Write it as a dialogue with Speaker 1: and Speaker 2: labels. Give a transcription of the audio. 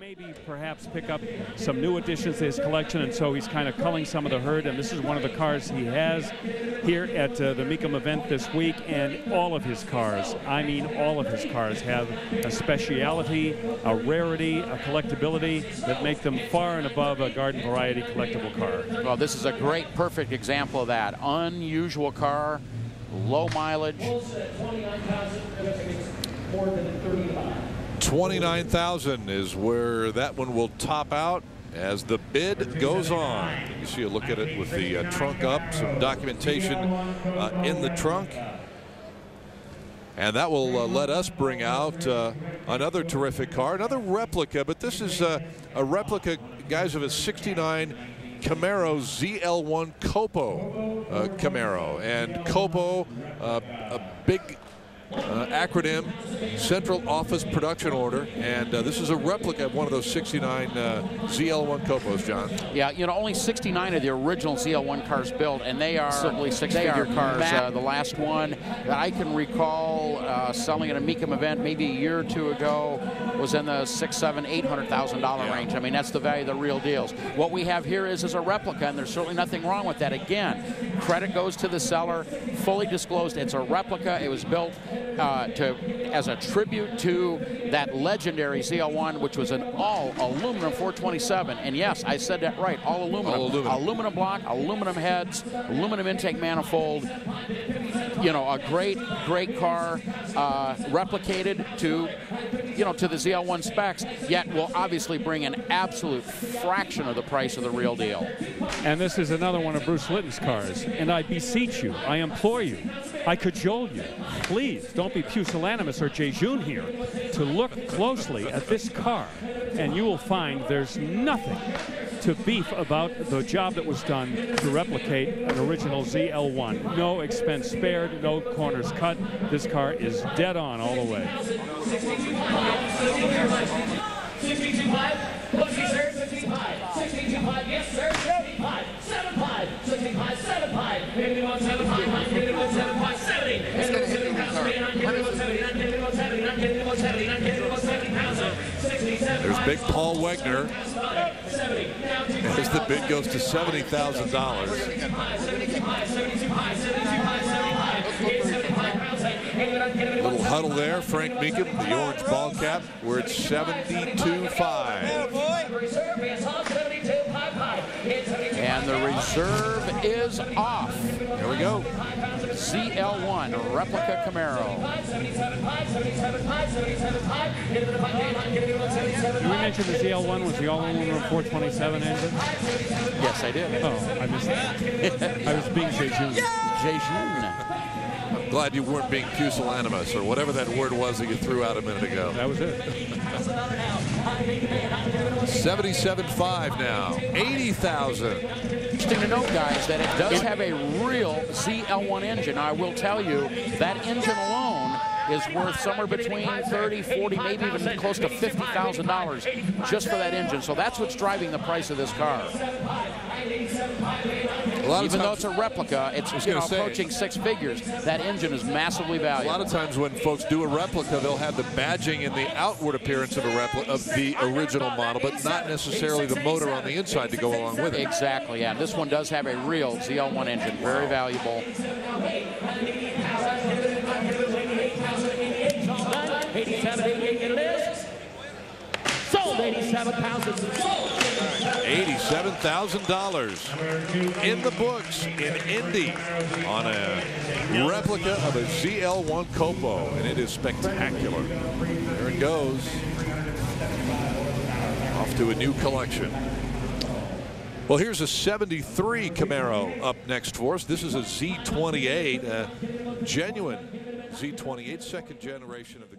Speaker 1: maybe perhaps pick up some new additions to his collection, and so he's kind of culling some of the herd, and this is one of the cars he has here at the Mecum event this week. And all of his cars, I mean all of his cars, have a speciality, a rarity, a collectability that make them far and above a garden variety collectible car.
Speaker 2: Well, this is a great, perfect example of that. Unusual car, low mileage.
Speaker 3: 29,000 is where that one will top out as the bid goes on. You see a look at it with the trunk up, some documentation in the trunk. And that will let us bring out another terrific car, another replica, but this is a replica, guys, of a '69 Camaro ZL1 Copo Camaro. And Copo, a big acronym, Central Office Production Order, and this is a replica of one of those '69 ZL1 Copos, John.
Speaker 2: Yeah, you know, only 69 of the original ZL1 cars built, and they are simply six-figure cars. The last one that I can recall selling at a Mecum event maybe a year or two ago was in the $600,000, $700,000, $800,000 range. I mean, that's the value of the real deals. What we have here is a replica, and there's certainly nothing wrong with that. Again, credit goes to the seller, fully disclosed. It's a replica. It was built as a tribute to that legendary ZL1, which was an all-aluminum 427. And yes, I said that right, all aluminum. Aluminum block, aluminum heads, aluminum intake manifold. You know, a great, great car, replicated to, you know, to the ZL1 specs, yet will obviously bring an absolute fraction of the price of the real deal.
Speaker 1: And this is another one of Bruce Litton's cars. And I beseech you, I implore you, I cajole you, please don't be pusillanimous or jejune here, to look closely at this car, and you will find there's nothing to beef about the job that was done to replicate an original ZL1. No expense spared, no corners cut. This car is dead on all the way.
Speaker 4: 62.5, look, sir, 65, 62.5, yes, sir, 65, 75, 65, 75, 51, 75, 51, 75, 70, 51, 70,
Speaker 3: There's big Paul Wegner as the bid goes to $70,000. Little huddle there, Frank Mecum, the orange ball cap. We're at 72.5.
Speaker 2: And the reserve is off.
Speaker 3: There we go.
Speaker 2: ZL1 replica Camaro.
Speaker 1: Did we mention the ZL1 was the all-aluminum 427 engine?
Speaker 2: Yes, I did.
Speaker 1: Oh, I missed that. I was being jejune.
Speaker 2: Jejune.
Speaker 3: I'm glad you weren't being pusillanimous or whatever that word was that you threw out a minute ago.
Speaker 1: That was it.
Speaker 3: 77.5 now. 80,000.
Speaker 2: Interesting to note, guys, that it does have a real ZL1 engine. I will tell you that engine alone is worth somewhere between 30, 40, maybe even close to $50,000 just for that engine. So that's what's driving the price of this car. Even though it's a replica, it's approaching six figures. That engine is massively valuable.
Speaker 3: A lot of times when folks do a replica, they'll have the badging and the outward appearance of a replica of the original model, but not necessarily the motor on the inside to go along with it.
Speaker 2: Exactly, yeah. This one does have a real ZL1 engine. Very valuable.
Speaker 4: 87, it is. Sold 87,000.
Speaker 3: $87,000 in the books in Indy on a replica of a ZL1 Copo, and it is spectacular. There it goes. Off to a new collection. Well, here's a 73 Camaro up next for us. This is a Z28, a genuine Z28, second generation of the